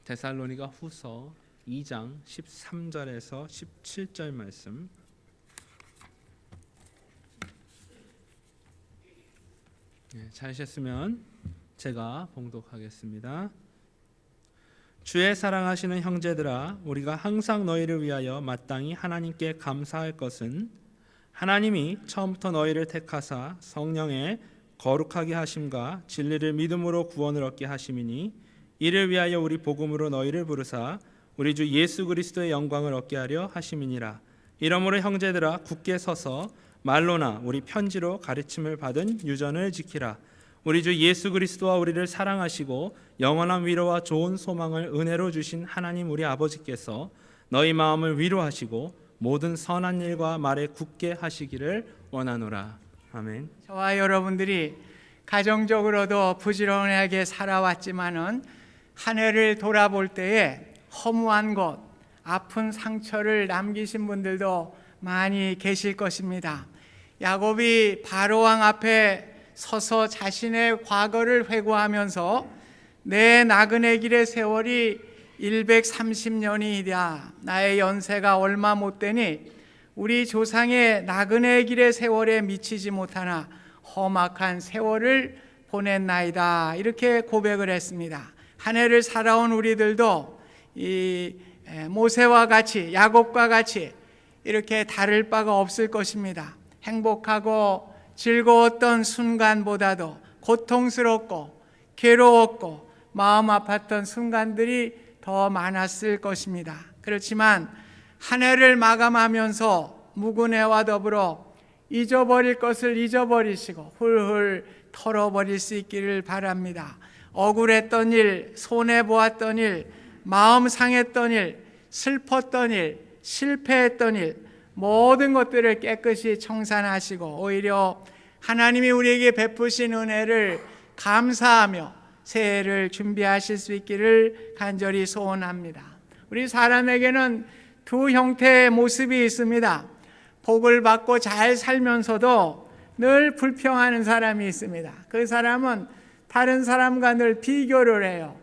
데살로니가 후서 2장 13절에서 17절 말씀. 찾으셨으면 제가 봉독하겠습니다. 주의 사랑하시는 형제들아, 우리가 항상 너희를 위하여 마땅히 하나님께 감사할 것은 하나님이 처음부터 너희를 택하사 성령의 거룩하게 하심과 진리를 믿음으로 구원을 얻게 하심이니, 이를 위하여 우리 복음으로 너희를 부르사 우리 주 예수 그리스도의 영광을 얻게 하려 하심이니라. 이러므로 형제들아, 굳게 서서 말로나 우리 편지로 가르침을 받은 유전을 지키라. 우리 주 예수 그리스도와 우리를 사랑하시고 영원한 위로와 좋은 소망을 은혜로 주신 하나님 우리 아버지께서 너희 마음을 위로하시고 모든 선한 일과 말에 굳게 하시기를 원하노라. 아멘. 저와 여러분들이 가정적으로도 부지런하게 살아왔지만은 한 해를 돌아볼 때에 허무한 곳, 아픈 상처를 남기신 분들도 많이 계실 것입니다. 야곱이 바로왕 앞에 서서 자신의 과거를 회고하면서 내 나그네 길의 세월이 130년이다. 나의 연세가 얼마 못 되니 우리 조상의 나그네 길의 세월에 미치지 못하나 험악한 세월을 보냈나이다. 이렇게 고백을 했습니다. 한 해를 살아온 우리들도 이 모세와 같이, 야곱과 같이 이렇게 다를 바가 없을 것입니다. 행복하고 즐거웠던 순간보다도 고통스럽고 괴로웠고 마음 아팠던 순간들이 더 많았을 것입니다. 그렇지만 한 해를 마감하면서 묵은 해와 더불어 잊어버릴 것을 잊어버리시고 훌훌 털어버릴 수 있기를 바랍니다. 억울했던 일, 손해보았던 일, 마음 상했던 일, 슬펐던 일, 실패했던 일, 모든 것들을 깨끗이 청산하시고 오히려 하나님이 우리에게 베푸신 은혜를 감사하며 새해를 준비하실 수 있기를 간절히 소원합니다. 우리 사람에게는 두 형태의 모습이 있습니다. 복을 받고 잘 살면서도 늘 불평하는 사람이 있습니다. 그 사람은 다른 사람과 늘 비교를 해요.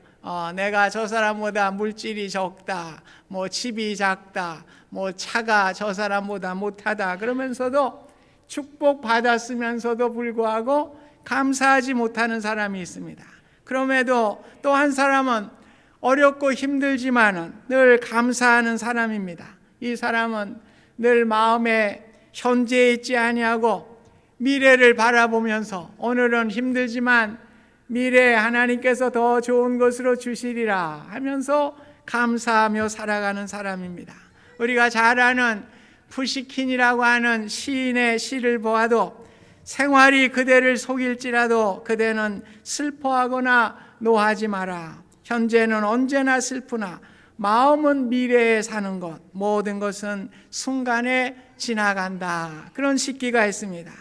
내가 저 사람보다 물질이 적다, 뭐 집이 작다, 뭐 차가 저 사람보다 못하다 그러면서도 축복받았으면서도 불구하고 감사하지 못하는 사람이 있습니다. 그럼에도 또 한 사람은 어렵고 힘들지만은 늘 감사하는 사람입니다. 이 사람은 늘 마음에 현재에 있지 아니하고 미래를 바라보면서 오늘은 힘들지만 미래에 하나님께서 더 좋은 것으로 주시리라 하면서 감사하며 살아가는 사람입니다. 우리가 잘 아는 푸시킨이라고 하는 시인의 시를 보아도 생활이 그대를 속일지라도 그대는 슬퍼하거나 노하지 마라. 현재는 언제나 슬프나 마음은 미래에 사는 것, 모든 것은 순간에 지나간다. 그런 식기가 있습니다.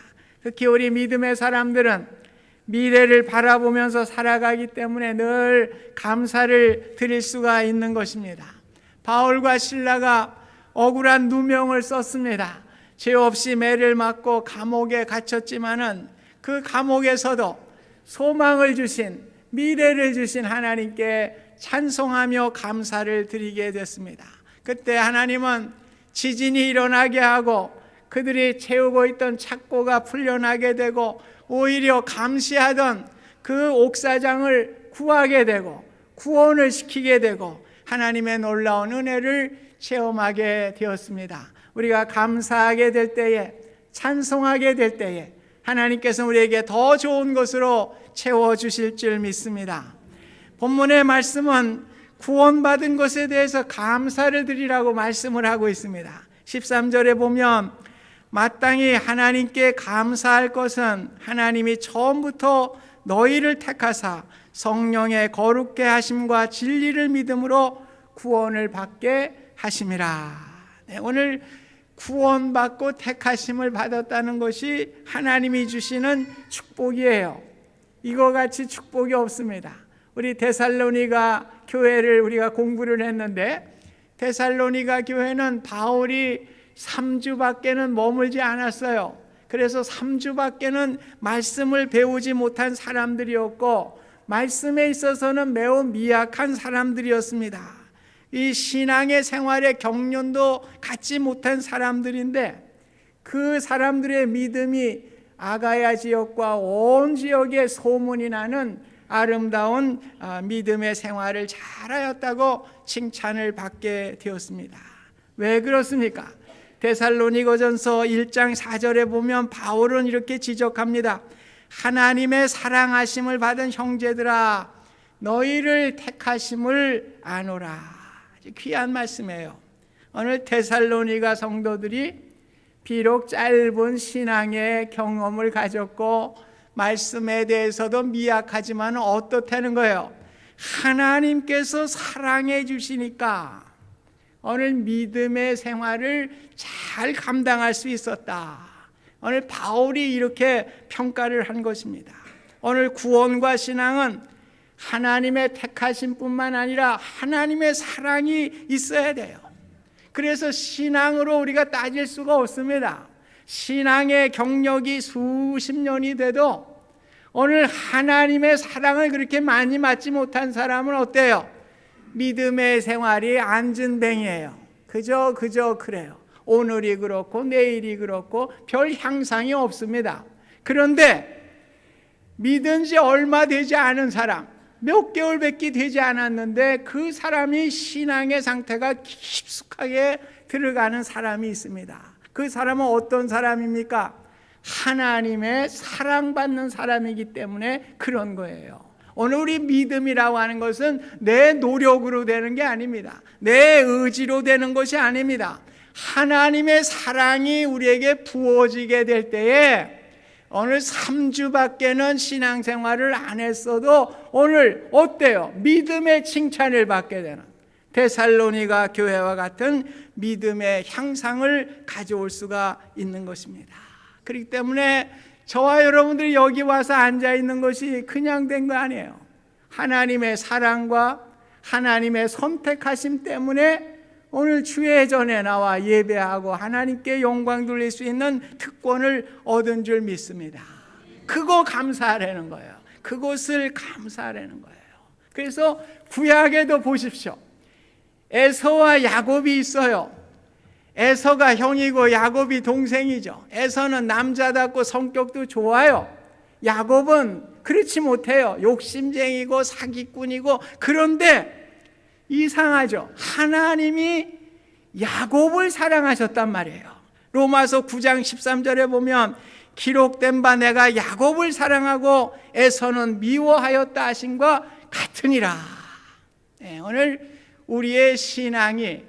특히 우리 믿음의 사람들은 미래를 바라보면서 살아가기 때문에 늘 감사를 드릴 수가 있는 것입니다. 바울과 실라가 억울한 누명을 썼습니다. 죄 없이 매를 맞고 감옥에 갇혔지만은 그 감옥에서도 소망을 주신, 미래를 주신 하나님께 찬송하며 감사를 드리게 됐습니다. 그때 하나님은 지진이 일어나게 하고 그들이 채우고 있던 착고가 풀려나게 되고 오히려 감시하던 그 옥사장을 구하게 되고 구원을 시키게 되고 하나님의 놀라운 은혜를 체험하게 되었습니다. 우리가 감사하게 될 때에, 찬송하게 될 때에 하나님께서 우리에게 더 좋은 것으로 채워주실 줄 믿습니다. 본문의 말씀은 구원받은 것에 대해서 감사를 드리라고 말씀을 하고 있습니다. 13절에 보면 마땅히 하나님께 감사할 것은 하나님이 처음부터 너희를 택하사 성령의 거룩게 하심과 진리를 믿음으로 구원을 받게 하심이라. 네, 오늘 구원받고 택하심을 받았다는 것이 하나님이 주시는 축복이에요. 이거 같이 축복이 없습니다. 우리 데살로니가 교회를 우리가 공부를 했는데 데살로니가 교회는 바울이 3주밖에는 머물지 않았어요. 그래서 3주밖에는 말씀을 배우지 못한 사람들이었고 말씀에 있어서는 매우 미약한 사람들이었습니다. 이 신앙의 생활의 경륜도 갖지 못한 사람들인데 그 사람들의 믿음이 아가야 지역과 온 지역에 소문이 나는 아름다운 믿음의 생활을 잘하였다고 칭찬을 받게 되었습니다. 왜 그렇습니까? 데살로니가전서 1장 4절에 보면 바울은 이렇게 지적합니다. 하나님의 사랑하심을 받은 형제들아, 너희를 택하심을 아노라. 귀한 말씀이에요. 오늘 데살로니가 성도들이 비록 짧은 신앙의 경험을 가졌고 말씀에 대해서도 미약하지만 어떻다는 거예요? 하나님께서 사랑해 주시니까 오늘 믿음의 생활을 잘 감당할 수 있었다. 오늘 바울이 이렇게 평가를 한 것입니다. 오늘 구원과 신앙은 하나님의 택하심뿐만 아니라 하나님의 사랑이 있어야 돼요. 그래서 신앙으로 우리가 따질 수가 없습니다. 신앙의 경력이 수십 년이 돼도 오늘 하나님의 사랑을 그렇게 많이 받지 못한 사람은 어때요? 믿음의 생활이 안진뱅이에요. 그저 그래요. 오늘이 그렇고 내일이 그렇고 별 향상이 없습니다. 그런데 믿은 지 얼마 되지 않은 사람, 몇 개월밖에 되지 않았는데 그 사람이 신앙의 상태가 깊숙하게 들어가는 사람이 있습니다. 그 사람은 어떤 사람입니까? 하나님의 사랑받는 사람이기 때문에 그런 거예요. 오늘 우리 믿음이라고 하는 것은 내 노력으로 되는 게 아닙니다. 내 의지로 되는 것이 아닙니다. 하나님의 사랑이 우리에게 부어지게 될 때에 오늘 3주밖에는 신앙생활을 안 했어도 오늘 어때요? 믿음의 칭찬을 받게 되는 데살로니가 교회와 같은 믿음의 향상을 가져올 수가 있는 것입니다. 그렇기 때문에 저와 여러분들이 여기 와서 앉아 있는 것이 그냥 된 거 아니에요. 하나님의 사랑과 하나님의 선택하심 때문에 오늘 주의 전에 나와 예배하고 하나님께 영광 돌릴 수 있는 특권을 얻은 줄 믿습니다. 그거 감사하라는 거예요. 그것을 감사하라는 거예요. 그래서 구약에도 보십시오. 에서와 야곱이 있어요. 에서가 형이고 야곱이 동생이죠. 에서는 남자답고 성격도 좋아요. 야곱은 그렇지 못해요. 욕심쟁이고 사기꾼이고. 그런데 이상하죠. 하나님이 야곱을 사랑하셨단 말이에요. 로마서 9장 13절에 보면 기록된 바 내가 야곱을 사랑하고 에서는 미워하였다 하신과 같으니라. 오늘 우리의 신앙이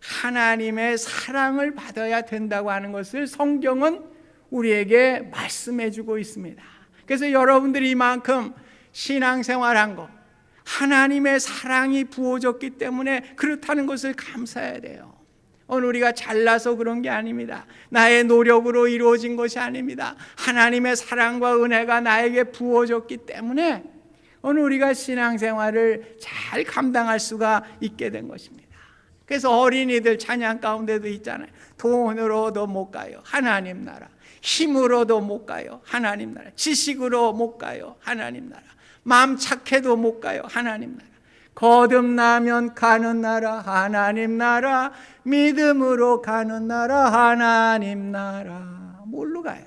하나님의 사랑을 받아야 된다고 하는 것을 성경은 우리에게 말씀해 주고 있습니다. 그래서 여러분들이 이만큼 신앙생활한 거 하나님의 사랑이 부어졌기 때문에 그렇다는 것을 감사해야 돼요. 오늘 우리가 잘나서 그런 게 아닙니다. 나의 노력으로 이루어진 것이 아닙니다. 하나님의 사랑과 은혜가 나에게 부어졌기 때문에 오늘 우리가 신앙생활을 잘 감당할 수가 있게 된 것입니다. 그래서 어린이들 찬양 가운데도 있잖아요. 돈으로도 못 가요. 하나님 나라. 힘으로도 못 가요. 하나님 나라. 지식으로 못 가요. 하나님 나라. 마음 착해도 못 가요. 하나님 나라. 거듭나면 가는 나라. 하나님 나라. 믿음으로 가는 나라. 하나님 나라. 뭘로 가요?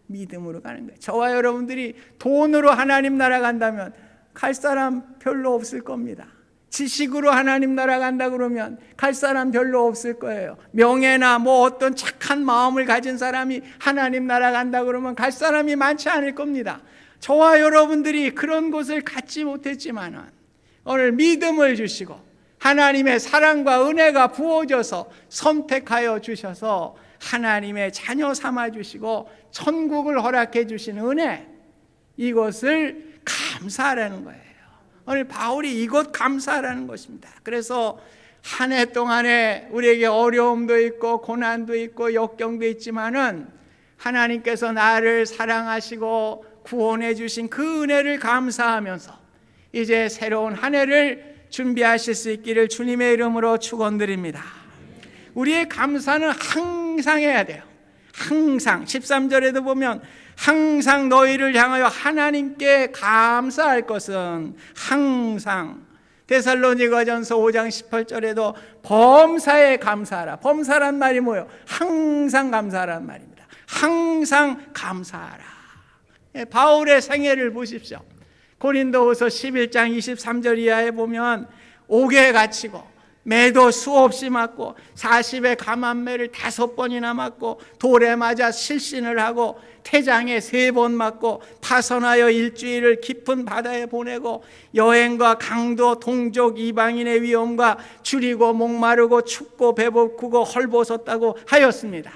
믿음으로 가는 거예요. 저와 여러분들이 돈으로 하나님 나라 간다면 갈 사람 별로 없을 겁니다. 지식으로 하나님 나라 간다 그러면 갈 사람 별로 없을 거예요. 명예나 뭐 어떤 착한 마음을 가진 사람이 하나님 나라 간다 그러면 갈 사람이 많지 않을 겁니다. 저와 여러분들이 그런 곳을 갖지 못했지만은 오늘 믿음을 주시고 하나님의 사랑과 은혜가 부어져서 선택하여 주셔서 하나님의 자녀 삼아 주시고 천국을 허락해 주신 은혜, 이것을 감사하라는 거예요. 오늘 바울이 이것 감사하라는 것입니다. 그래서 한 해 동안에 우리에게 어려움도 있고 고난도 있고 역경도 있지만은 하나님께서 나를 사랑하시고 구원해 주신 그 은혜를 감사하면서 이제 새로운 한 해를 준비하실 수 있기를 주님의 이름으로 축원드립니다. 우리의 감사는 항상 해야 돼요. 항상 13절에도 보면 항상 너희를 향하여 하나님께 감사할 것은 항상, 데살로니가전서 5장 18절에도 범사에 감사하라. 범사란 말이 뭐예요? 항상 감사하란 말입니다. 항상 감사하라. 바울의 생애를 보십시오. 고린도후서 11장 23절 이하에 보면 옥에 갇히고 매도 수없이 맞고 40의 감암매를 5번이나 맞고 돌에 맞아 실신을 하고 태장에 3번 맞고 파선하여 일주일을 깊은 바다에 보내고 여행과 강도 동족 이방인의 위험과 줄이고 목마르고 춥고 배고프고 헐벗었다고 하였습니다.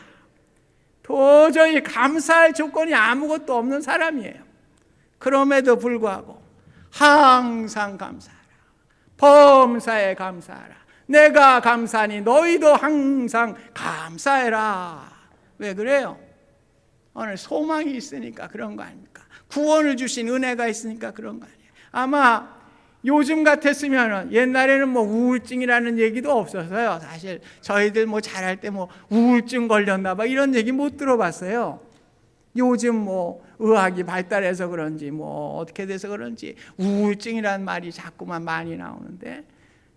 도저히 감사할 조건이 아무것도 없는 사람이에요. 그럼에도 불구하고 항상 감사하라. 범사에 감사하라. 내가 감사하니 너희도 항상 감사해라. 왜 그래요? 오늘 소망이 있으니까 그런 거 아닙니까? 구원을 주신 은혜가 있으니까 그런 거 아니에요? 아마 요즘 같았으면 옛날에는 뭐 우울증이라는 얘기도 없어서요. 사실 저희들 뭐 잘할 때 뭐 우울증 걸렸나 봐 이런 얘기 못 들어봤어요. 요즘 뭐 의학이 발달해서 그런지 뭐 어떻게 돼서 그런지 우울증이라는 말이 자꾸만 많이 나오는데,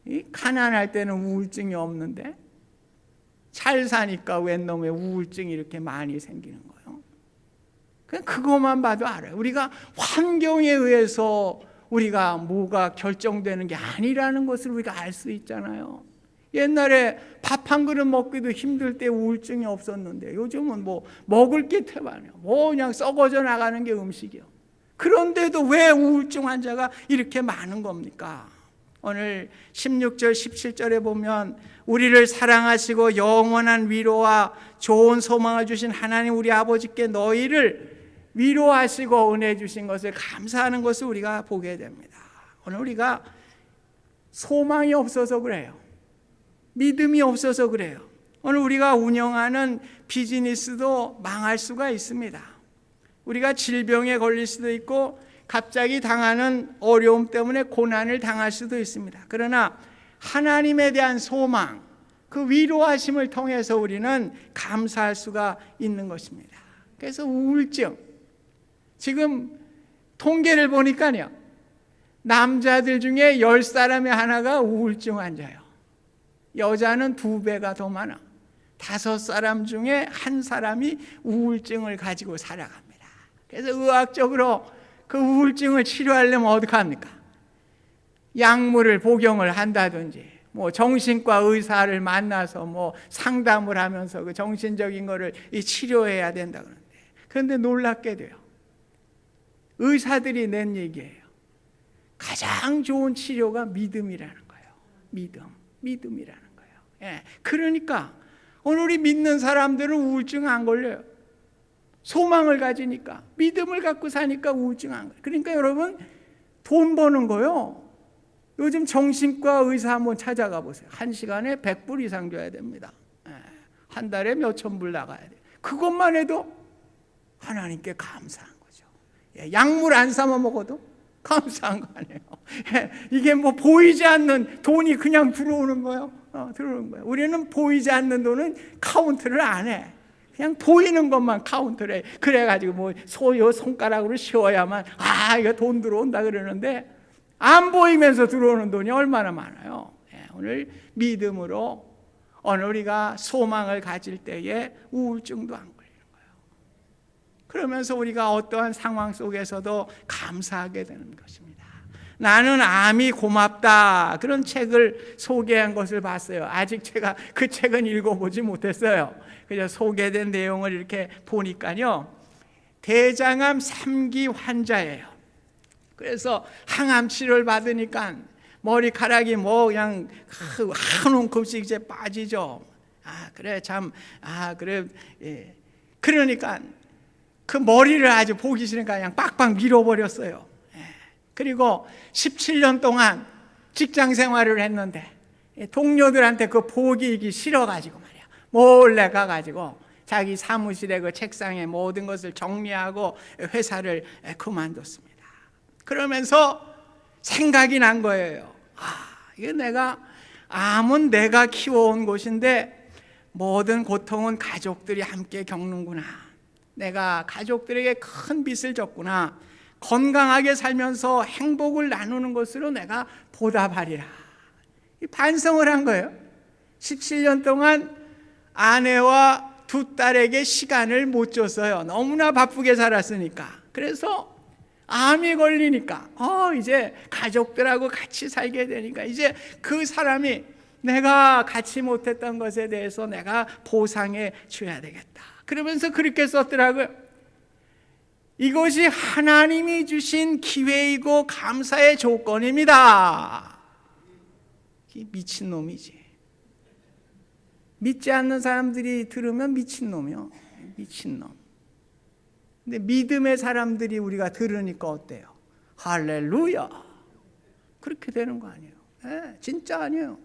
이 가난할 때는 우울증이 없는데 잘 사니까 웬 놈의 우울증이 이렇게 많이 생기는 거예요. 그냥 그것만 봐도 알아요. 우리가 환경에 의해서 우리가 뭐가 결정되는 게 아니라는 것을 우리가 알 수 있잖아요. 옛날에 밥 한 그릇 먹기도 힘들 때 우울증이 없었는데 요즘은 뭐 먹을 게 태반이에요. 뭐 그냥 썩어져 나가는 게 음식이요. 그런데도 왜 우울증 환자가 이렇게 많은 겁니까? 오늘 16절 17절에 보면 우리를 사랑하시고 영원한 위로와 좋은 소망을 주신 하나님 우리 아버지께 너희를 위로하시고 은혜 주신 것을 감사하는 것을 우리가 보게 됩니다. 오늘 우리가 소망이 없어서 그래요. 믿음이 없어서 그래요. 오늘 우리가 운영하는 비즈니스도 망할 수가 있습니다. 우리가 질병에 걸릴 수도 있고 갑자기 당하는 어려움 때문에 고난을 당할 수도 있습니다. 그러나 하나님에 대한 소망, 그 위로하심을 통해서 우리는 감사할 수가 있는 것입니다. 그래서 우울증, 지금 통계를 보니까요, 남자들 중에 10사람에 하나가 우울증 환자예요. 여자는 2배가 더 많아. 5사람 중에 1사람이 우울증을 가지고 살아갑니다. 그래서 의학적으로 그 우울증을 치료하려면 어떻게 합니까? 약물을 복용을 한다든지 뭐 정신과 의사를 만나서 뭐 상담을 하면서 그 정신적인 거를 치료해야 된다 그러는데, 그런데 놀랍게도요, 의사들이 낸 얘기예요. 가장 좋은 치료가 믿음이라는 거예요. 믿음이라는 거예요. 예. 그러니까 오늘 우리 믿는 사람들은 우울증 안 걸려요. 소망을 가지니까, 믿음을 갖고 사니까 우울증 안 걸려요. 그러니까 여러분, 돈 버는 거요, 요즘 정신과 의사 한번 찾아가 보세요. 1시간에 100불 이상 줘야 됩니다. 예. 한 달에 몇천 불 나가야 돼요. 그것만 해도 하나님께 감사한 거죠. 예. 약물 안 사면 먹어도 감사한 거 아니에요. 예. 이게 뭐 보이지 않는 돈이 그냥 들어오는 거예요. 들어오는 거예요. 우리는 보이지 않는 돈은 카운트를 안 해. 그냥 보이는 것만 카운트를 해. 그래가지고 뭐 소요 손가락으로 쉬어야만 이거 돈 들어온다 그러는데, 안 보이면서 들어오는 돈이 얼마나 많아요. 예. 오늘 믿음으로 오늘 우리가 소망을 가질 때에 우울증도 안 걸리는 거예요. 그러면서 우리가 어떠한 상황 속에서도 감사하게 되는 것입니다. 나는 암이 고맙다, 그런 책을 소개한 것을 봤어요. 아직 제가 그 책은 읽어보지 못했어요. 그래서 소개된 내용을 이렇게 보니까요, 대장암 3기 환자예요. 그래서 항암 치료를 받으니까 머리카락이 뭐 그냥 한 움큼씩 이제 빠지죠. 그래 참, 그래. 예. 그러니까 그 머리를 아주 보기 싫으니까 그냥 빡빡 밀어버렸어요. 그리고 17년 동안 직장 생활을 했는데 동료들한테 그 보기 싫어가지고 말이야, 몰래 가가지고 자기 사무실에 그 책상에 모든 것을 정리하고 회사를 그만뒀습니다. 그러면서 생각이 난 거예요. 이게 암은 내가 키워온 곳인데 모든 고통은 가족들이 함께 겪는구나. 내가 가족들에게 큰 빚을 졌구나. 건강하게 살면서 행복을 나누는 것으로 내가 보답하리라. 반성을 한 거예요. 17년 동안 아내와 두 딸에게 시간을 못 줬어요. 너무나 바쁘게 살았으니까. 그래서 암이 걸리니까 이제 가족들하고 같이 살게 되니까 이제 그 사람이 내가 같이 못했던 것에 대해서 내가 보상해 줘야 되겠다. 그러면서 그렇게 썼더라고요. 이것이 하나님이 주신 기회이고 감사의 조건입니다. 미친놈이지. 믿지 않는 사람들이 들으면 미친놈이요. 미친놈. 근데 믿음의 사람들이 우리가 들으니까 어때요? 할렐루야. 그렇게 되는 거 아니에요. 진짜 아니에요.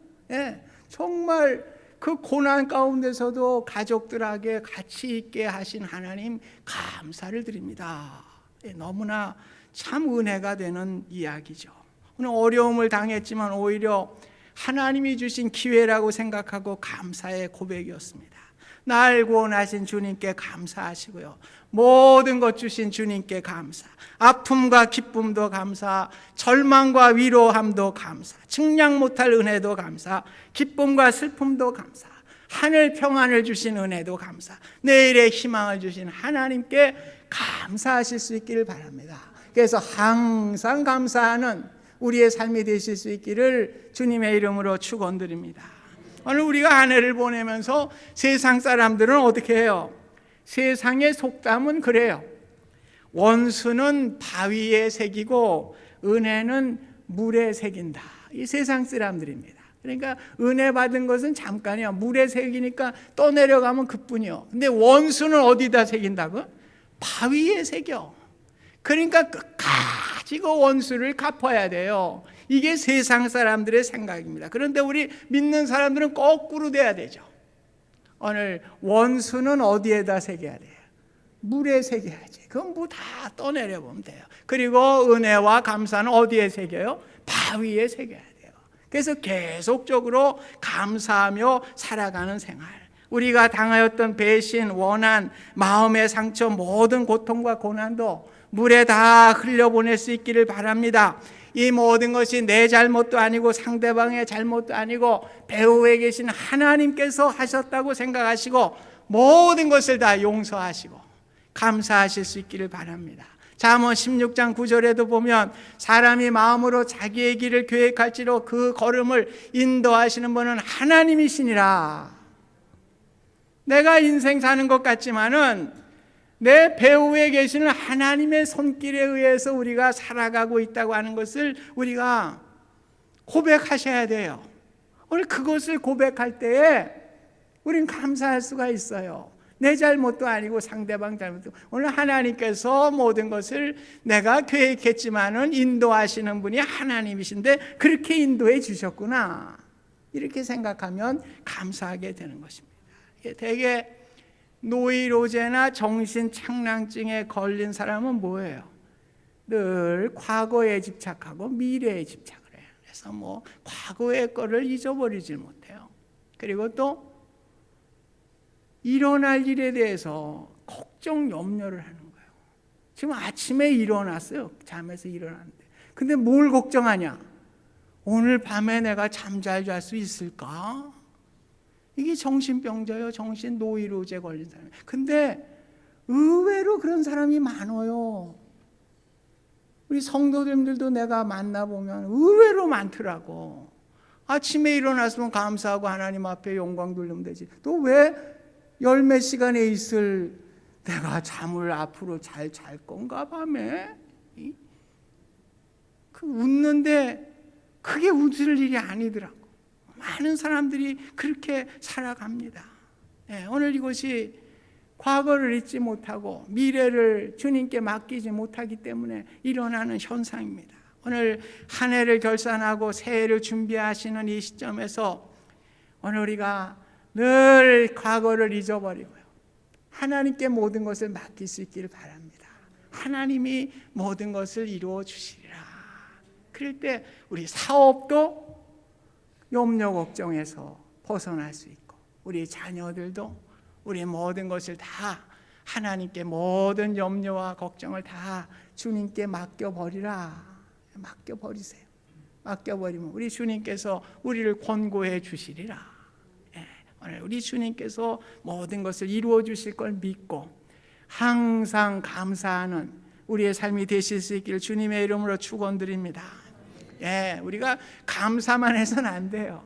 정말 그 고난 가운데서도 가족들에게 같이 있게 하신 하나님 감사를 드립니다. 너무나 참 은혜가 되는 이야기죠. 오늘 어려움을 당했지만 오히려 하나님이 주신 기회라고 생각하고 감사의 고백이었습니다. 날 구원하신 주님께 감사하시고요. 모든 것 주신 주님께 감사. 아픔과 기쁨도 감사. 절망과 위로함도 감사. 측량 못할 은혜도 감사. 기쁨과 슬픔도 감사. 하늘 평안을 주신 은혜도 감사. 내일의 희망을 주신 하나님께 감사하실 수 있기를 바랍니다. 그래서 항상 감사하는 우리의 삶이 되실 수 있기를 주님의 이름으로 축원드립니다. 오늘 우리가 아내를 보내면서 세상 사람들은 어떻게 해요? 세상의 속담은 그래요. 원수는 바위에 새기고 은혜는 물에 새긴다. 이 세상 사람들입니다. 그러니까 은혜 받은 것은 잠깐이야. 물에 새기니까 떠내려가면 그뿐이요. 근데 원수는 어디다 새긴다고? 바위에 새겨. 그러니까 끝까지 그 원수를 갚아야 돼요. 이게 세상 사람들의 생각입니다. 그런데 우리 믿는 사람들은 거꾸로 돼야 되죠. 오늘 원수는 어디에다 새겨야 돼요? 물에 새겨야지. 그건 뭐 다 떠내려 보면 돼요. 그리고 은혜와 감사는 어디에 새겨요? 바위에 새겨야 돼요. 그래서 계속적으로 감사하며 살아가는 생활. 우리가 당하였던 배신, 원한, 마음의 상처, 모든 고통과 고난도 물에 다 흘려보낼 수 있기를 바랍니다. 이 모든 것이 내 잘못도 아니고 상대방의 잘못도 아니고 배후에 계신 하나님께서 하셨다고 생각하시고 모든 것을 다 용서하시고 감사하실 수 있기를 바랍니다. 잠언 16장 9절에도 보면 사람이 마음으로 자기의 길을 계획할지로 그 걸음을 인도하시는 분은 하나님이시니라. 내가 인생 사는 것 같지만은 내 배후에 계시는 하나님의 손길에 의해서 우리가 살아가고 있다고 하는 것을 우리가 고백하셔야 돼요. 오늘 그것을 고백할 때에 우린 감사할 수가 있어요. 내 잘못도 아니고 상대방 잘못도. 오늘 하나님께서 모든 것을 내가 계획했지만은 인도하시는 분이 하나님이신데 그렇게 인도해 주셨구나. 이렇게 생각하면 감사하게 되는 것입니다. 되게 노이로제나 정신착란증에 걸린 사람은 뭐예요? 늘 과거에 집착하고 미래에 집착을 해요. 그래서 뭐 과거의 거를 잊어버리질 못해요. 그리고 또 일어날 일에 대해서 걱정, 염려를 하는 거예요. 지금 아침에 일어났어요. 잠에서 일어났는데. 근데 뭘 걱정하냐? 오늘 밤에 내가 잠 잘 잘 수 있을까? 이게 정신병자예요. 정신 노이로제 걸린 사람. 근데 의외로 그런 사람이 많아요. 우리 성도님들도 내가 만나보면 의외로 많더라고. 아침에 일어났으면 감사하고 하나님 앞에 영광 돌리면 되지. 또 왜 열 몇 시간에 있을 내가 잠을 앞으로 잘 잘 건가 밤에? 그 웃는데 그게 웃을 일이 아니더라고. 많은 사람들이 그렇게 살아갑니다. 오늘 이것이 과거를 잊지 못하고 미래를 주님께 맡기지 못하기 때문에 일어나는 현상입니다. 오늘 한 해를 결산하고 새해를 준비하시는 이 시점에서 오늘 우리가 늘 과거를 잊어버리고요. 하나님께 모든 것을 맡길 수 있기를 바랍니다. 하나님이 모든 것을 이루어 주시리라. 그럴 때 우리 사업도 염려 걱정에서 벗어날 수 있고 우리 자녀들도 우리 모든 것을 다 하나님께 모든 염려와 걱정을 다 주님께 맡겨버리라. 맡겨버리세요. 맡겨버리면 우리 주님께서 우리를 권고해 주시리라. 오늘 우리 주님께서 모든 것을 이루어 주실 걸 믿고 항상 감사하는 우리의 삶이 되실 수 있기를 주님의 이름으로 축원드립니다. 우리가 감사만 해서는 안 돼요.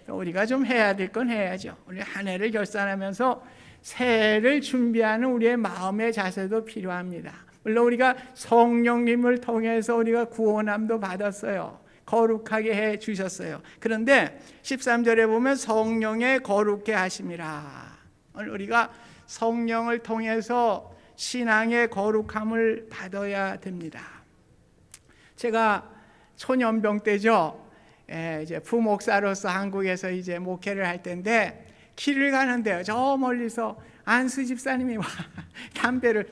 우리가 좀 해야 될 건 해야죠. 우리 한 해를 결산하면서 새해를 준비하는 우리의 마음의 자세도 필요합니다. 물론 우리가 성령님을 통해서 우리가 구원함도 받았어요. 거룩하게 해 주셨어요. 그런데 13절에 보면 성령의 거룩해 하심이라. 오늘 우리가 성령을 통해서 신앙의 거룩함을 받아야 됩니다. 제가 초년병 때죠. 이제 부목사로서 한국에서 이제 목회를 할 때인데 길을 가는데요. 저 멀리서 안수 집사님이 와 담배를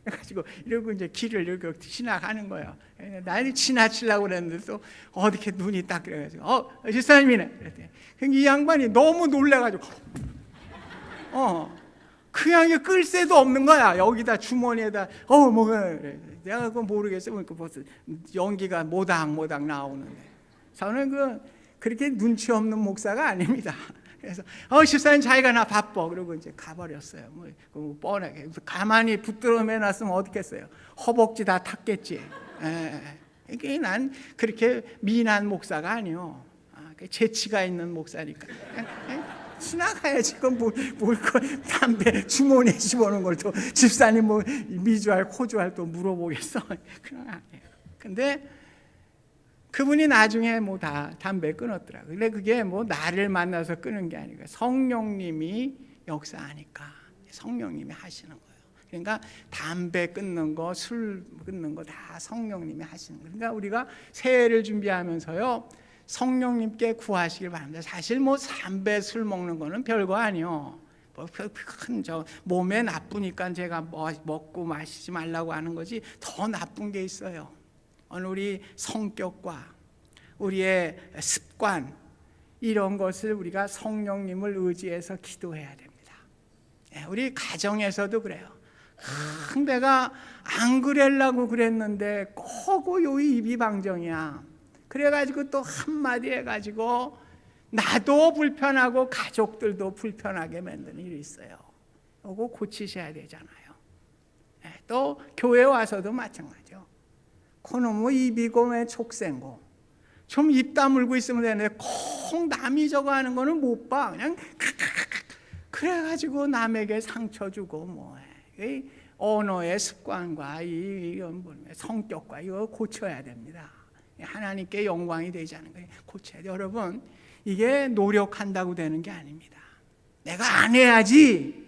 해가지고 이러고 이제 길을 이렇게 지나가는 거예요. 나를 지나치려고 그랬는데 또 어떻게 눈이 딱 그래가지고 집사님이네. 그랬더니 이 양반이 너무 놀래가지고 그냥 끌 새도 없는 거야. 여기다 주머니에다 내가 그거 모르겠어. 그러니까 벌써 연기가 모닥모닥 나오는데 저는 그렇게 눈치 없는 목사가 아닙니다. 그래서 집사님 자기가 나 바빠. 그러고 이제 가버렸어요. 뭐 뻔하게 가만히 붙들어 매놨으면 어떻겠어요. 허벅지 다 탔겠지. 이게 난 그렇게 미난 목사가 아니요. 재치가 있는 목사니까. 지나가야지. 그건 담배 주머니에 집어넣은 걸 또 집사님 뭐 미주알 코주알 또 물어보겠어. 그런 거 아니에요. 근데 그분이 나중에 뭐 다 담배 끊었더라고요. 근데 그게 뭐 나를 만나서 끊은 게 아니고 성령님이 역사하니까 성령님이 하시는 거예요. 그러니까 담배 끊는 거, 술 끊는 거 다 성령님이 하시는 거예요. 그러니까 우리가 새해를 준비하면서요 성령님께 구하시길 바랍니다. 사실 뭐 담배, 술 먹는 거는 별거 아니요. 큰 몸에 나쁘니까 제가 먹고 마시지 말라고 하는 거지 더 나쁜 게 있어요. 오늘 우리 성격과 우리의 습관 이런 것을 우리가 성령님을 의지해서 기도해야 됩니다. 우리 가정에서도 그래요. 내가 안 그러려고 그랬는데 꼭 요 입이 방정이야. 그래가지고 또 한마디 해가지고 나도 불편하고 가족들도 불편하게 만드는 일이 있어요. 이거 고치셔야 되잖아요. 또 교회 와서도 마찬가지죠. 그놈의 입이고 왜 촉생고 좀 입 다물고 있으면 되는데 콩 남이 저거 하는 거는 못 봐. 그냥 그래가지고 남에게 상처 주고 이 언어의 습관과 이 성격과 이거 고쳐야 됩니다. 하나님께 영광이 되지 않은 거예요. 고쳐야 돼요. 여러분 이게 노력한다고 되는 게 아닙니다. 내가 안 해야지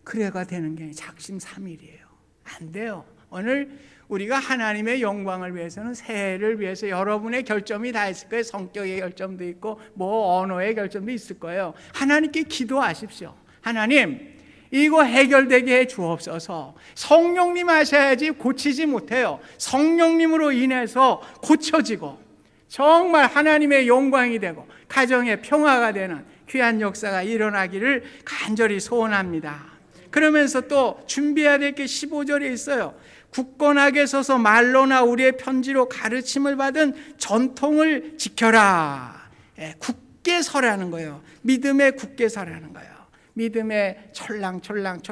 그래가 되는 게 작심삼일이에요. 안 돼요. 오늘 우리가 하나님의 영광을 위해서는 새해를 위해서 여러분의 결점이 다 있을 거예요. 성격의 결점도 있고 뭐 언어의 결점도 있을 거예요. 하나님께 기도하십시오. 하나님 이거 해결되게 해 주옵소서. 성령님 하셔야지 고치지 못해요. 성령님으로 인해서 고쳐지고 정말 하나님의 영광이 되고 가정의 평화가 되는 귀한 역사가 일어나기를 간절히 소원합니다. 그러면서 또 준비해야 될 게 15절에 있어요. 굳건하게 서서 말로나 우리의 편지로 가르침을 받은 전통을 지켜라. 굳게 서라는 거예요. 믿음에 굳게 서라는 거예요. 믿음에 철랑철랑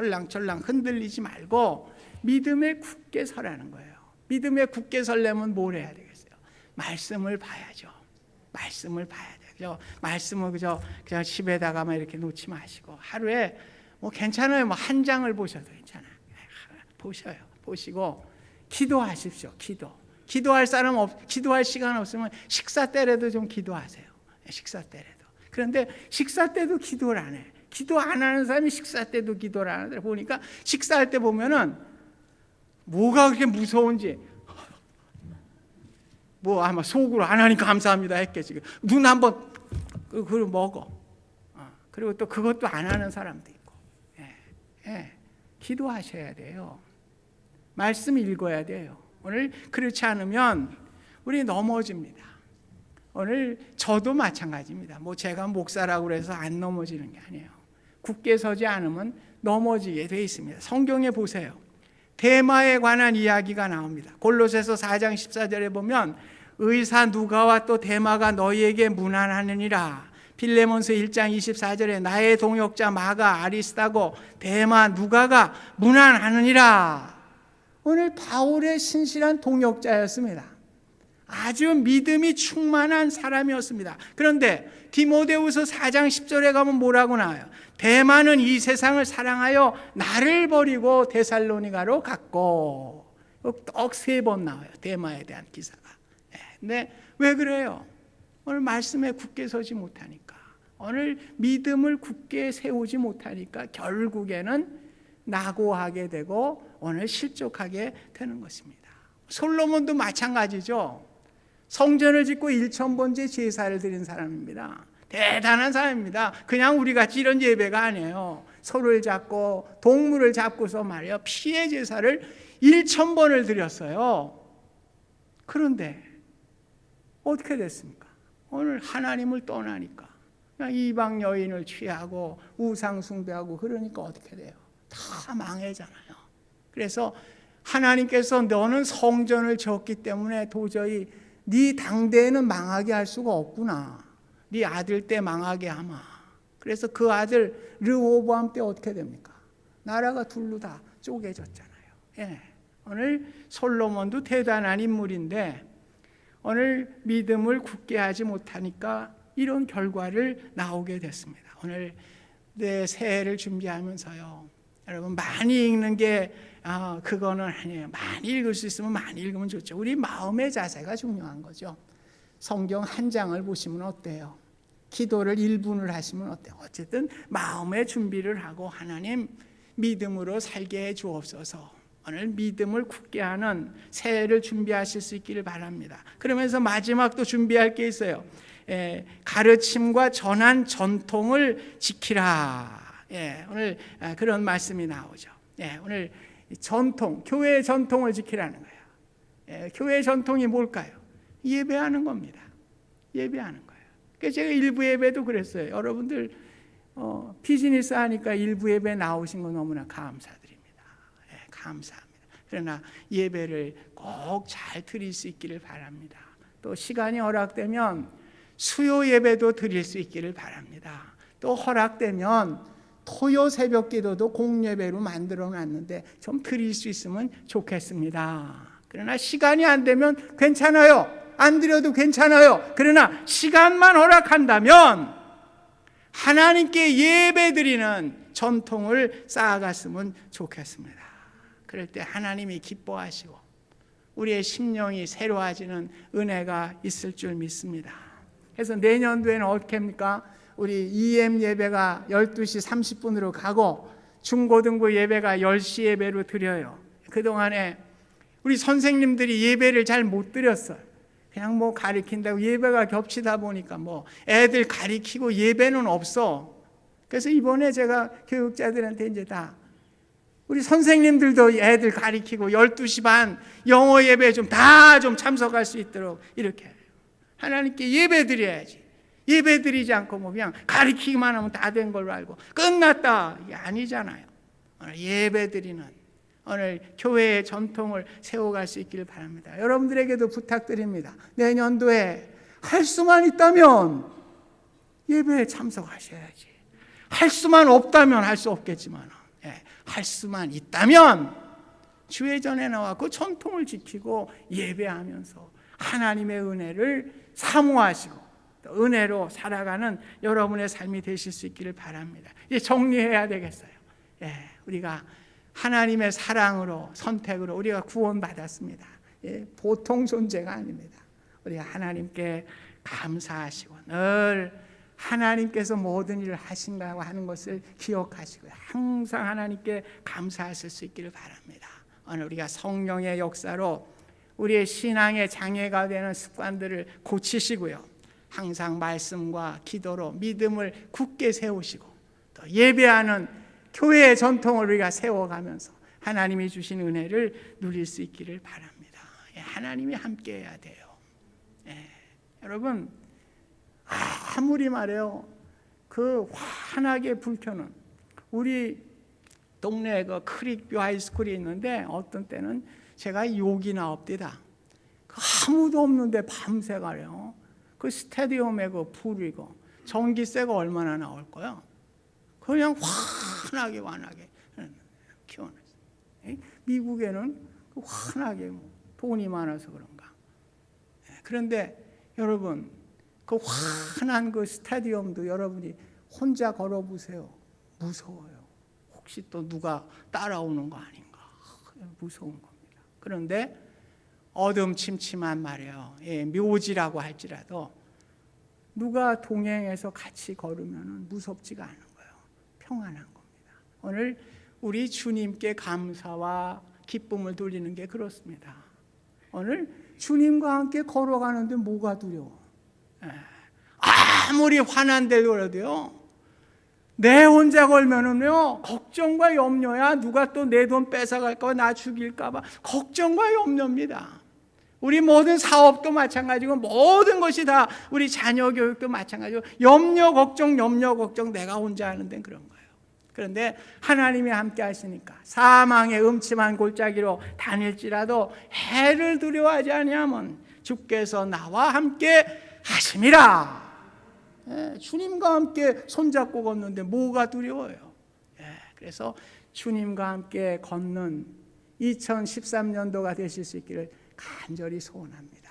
흔들리지 말고 믿음에 굳게 서라는 거예요. 믿음에 굳게 서려면 뭘 해야 되겠어요? 말씀을 봐야죠. 말씀을 봐야 돼요. 말씀을 그냥 집에다가만 이렇게 놓지 마시고 하루에 뭐 괜찮아요. 뭐 한 장을 보셔도 괜찮아요. 보셔요. 보시고 기도하십시오. 기도할 기도할 시간 없으면 식사 때라도 좀 기도하세요. 식사 때라도. 그런데 식사 때도 기도를 안 해. 기도 안 하는 사람이 식사 때도 기도를 안 하더라. 보니까 식사할 때 보면은 뭐가 그렇게 무서운지 뭐 아마 속으로 하나님 감사합니다 했겠지. 눈 한번 그걸 먹어. 그리고 또 그것도 안 하는 사람도 있고. 기도하셔야 돼요. 말씀 읽어야 돼요. 오늘 그렇지 않으면 우리 넘어집니다. 오늘 저도 마찬가지입니다. 뭐 제가 목사라고 해서 안 넘어지는 게 아니에요. 굳게 서지 않으면 넘어지게 돼 있습니다. 성경에 보세요. 데마에 관한 이야기가 나옵니다. 골로새서 4장 14절에 보면 의사 누가와 또 데마가 너희에게 문안하느니라. 빌레몬서 1장 24절에 나의 동역자 마가 아리스다고 데마 누가가 문안하느니라. 오늘 바울의 신실한 동역자였습니다. 아주 믿음이 충만한 사람이었습니다. 그런데 디모데후서 4장 10절에 가면 뭐라고 나와요? 데마는 이 세상을 사랑하여 나를 버리고 데살로니가로 갔고. 억 3번 나와요. 데마에 대한 기사가. 근데 왜 그래요? 오늘 말씀에 굳게 서지 못하니까, 오늘 믿음을 굳게 세우지 못하니까 결국에는 낙오하게 되고 오늘 실족하게 되는 것입니다. 솔로몬도 마찬가지죠. 성전을 짓고 1,000번째 제사를 드린 사람입니다. 대단한 사람입니다. 그냥 우리같이 이런 예배가 아니에요. 소를 잡고 동물을 잡고서 말이에요, 피의 제사를 1,000번을 드렸어요. 그런데 어떻게 됐습니까? 오늘 하나님을 떠나니까 그냥 이방 여인을 취하고 우상 숭배하고 그러니까 어떻게 돼요? 다 망해잖아요. 그래서 하나님께서 너는 성전을 지었기 때문에 도저히 네 당대에는 망하게 할 수가 없구나. 네 아들 때 망하게 하마. 그래서 그 아들 르호보암 때 어떻게 됩니까? 나라가 둘로 다 쪼개졌잖아요. 오늘 솔로몬도 대단한 인물인데 오늘 믿음을 굳게 하지 못하니까 이런 결과를 나오게 됐습니다. 오늘 내 새해를 준비하면서요, 여러분 많이 읽는 게 그거는 아니에요. 많이 읽을 수 있으면 많이 읽으면 좋죠. 우리 마음의 자세가 중요한 거죠. 성경 한 장을 보시면 어때요? 기도를 1분을 하시면 어때요? 어쨌든 마음의 준비를 하고 하나님 믿음으로 살게 해 주옵소서. 오늘 믿음을 굳게 하는 새해를 준비하실 수 있기를 바랍니다. 그러면서 마지막 또 준비할 게 있어요. 가르침과 전한 전통을 지키라. 오늘 그런 말씀이 나오죠. 오늘 전통, 교회의 전통을 지키라는 거예요. 교회의 전통이 뭘까요? 예배하는 겁니다. 예배하는 거예요. 그래서 제가 일부 예배도 그랬어요. 여러분들 비즈니스 하니까 일부 예배 나오신 거 너무나 감사드립니다. 감사합니다. 그러나 예배를 꼭 잘 드릴 수 있기를 바랍니다. 또 시간이 허락되면 수요 예배도 드릴 수 있기를 바랍니다. 또 허락되면 토요 새벽 기도도 공예배로 만들어 놨는데 좀 드릴 수 있으면 좋겠습니다. 그러나 시간이 안 되면 괜찮아요. 안 드려도 괜찮아요. 그러나 시간만 허락한다면 하나님께 예배 드리는 전통을 쌓아갔으면 좋겠습니다. 그럴 때 하나님이 기뻐하시고 우리의 심령이 새로워지는 은혜가 있을 줄 믿습니다. 그래서 내년도에는 어떻게 합니까? 우리 EM 예배가 12시 30분으로 가고 중고등부 예배가 10시 예배로 드려요. 그동안에 우리 선생님들이 예배를 잘 못 드렸어요. 그냥 뭐 가르친다고 예배가 겹치다 보니까 뭐 애들 가르치고 예배는 없어. 그래서 이번에 제가 교육자들한테 이제 다 우리 선생님들도 애들 가르치고 12시 반 영어 예배 다 좀 참석할 수 있도록 이렇게 해요. 하나님께 예배 드려야지. 예배 드리지 않고 뭐 그냥 가르치기만 하면 다 된 걸로 알고 끝났다. 이게 아니잖아요. 오늘 예배 드리는 오늘 교회의 전통을 세워갈 수 있기를 바랍니다. 여러분들에게도 부탁드립니다. 내년도에 할 수만 있다면 예배에 참석하셔야지. 할 수만 없다면 할 수 없겠지만 할 수만 있다면 주의 전에 나와 그 전통을 지키고 예배하면서 하나님의 은혜를 사모하시고 또 은혜로 살아가는 여러분의 삶이 되실 수 있기를 바랍니다. 이제 정리해야 되겠어요. 우리가 하나님의 사랑으로 선택으로 우리가 구원받았습니다. 보통 존재가 아닙니다. 우리가 하나님께 감사하시고 늘 하나님께서 모든 일을 하신다고 하는 것을 기억하시고 항상 하나님께 감사하실 수 있기를 바랍니다. 오늘 우리가 성령의 역사로 우리의 신앙의 장애가 되는 습관들을 고치시고요. 항상 말씀과 기도로 믿음을 굳게 세우시고 또 예배하는 교회의 전통을 우리가 세워가면서 하나님이 주신 은혜를 누릴 수 있기를 바랍니다. 하나님이 함께해야 돼요. 여러분 아무리 말해요 그 환하게 불켜는 우리 동네에 그 크릭뷰 하이스쿨이 있는데 어떤 때는 제가 욕이 나옵니다. 아무도 없는데 밤새 가요. 그 스타디움에 그 풀이고 전기세가 얼마나 나올 거야? 그냥 환하게 키워놨어요. 미국에는 환하게 돈이 많아서 그런가. 그런데 여러분, 그 환한 그 스타디움도 여러분이 혼자 걸어보세요. 무서워요. 혹시 또 누가 따라오는 거 아닌가. 무서운 겁니다. 그런데 어둠침침한 말이에요. 묘지라고 할지라도 누가 동행해서 같이 걸으면 무섭지가 않은 거예요. 평안한 겁니다. 오늘 우리 주님께 감사와 기쁨을 돌리는 게 그렇습니다. 오늘 주님과 함께 걸어가는데 뭐가 두려워? 아무리 화난 데를 걸어도요, 내 혼자 걸면은요, 걱정과 염려야. 누가 또 내 돈 뺏어갈까 봐, 나 죽일까 봐 걱정과 염려입니다. 우리 모든 사업도 마찬가지고 모든 것이 다 우리 자녀 교육도 마찬가지고 염려 걱정 내가 혼자 하는 데는 그런 거예요. 그런데 하나님이 함께 하시니까 사망의 음침한 골짜기로 다닐지라도 해를 두려워하지 아니하면 주께서 나와 함께 하심이라. 주님과 함께 손잡고 걷는데 뭐가 두려워요? 그래서 주님과 함께 걷는 2013년도가 되실 수 있기를 간절히 소원합니다.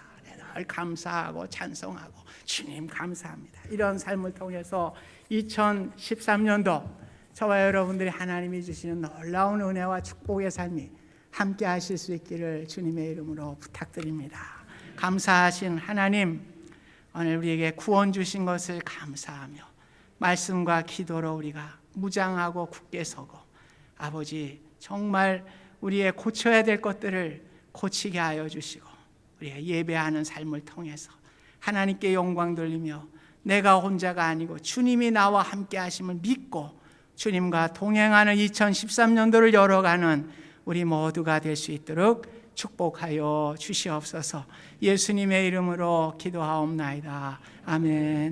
늘 감사하고 찬송하고 주님 감사합니다. 이런 삶을 통해서 2013년도 저와 여러분들이 하나님이 주시는 놀라운 은혜와 축복의 삶이 함께 하실 수 있기를 주님의 이름으로 부탁드립니다. 감사하신 하나님, 오늘 우리에게 구원 주신 것을 감사하며 말씀과 기도로 우리가 무장하고 굳게 서고, 아버지 정말 우리의 고쳐야 될 것들을 고치게 하여 주시고, 우리가 예배하는 삶을 통해서 하나님께 영광 돌리며 내가 혼자가 아니고 주님이 나와 함께 하심을 믿고 주님과 동행하는 2013년도를 열어가는 우리 모두가 될 수 있도록 축복하여 주시옵소서. 예수님의 이름으로 기도하옵나이다. 아멘.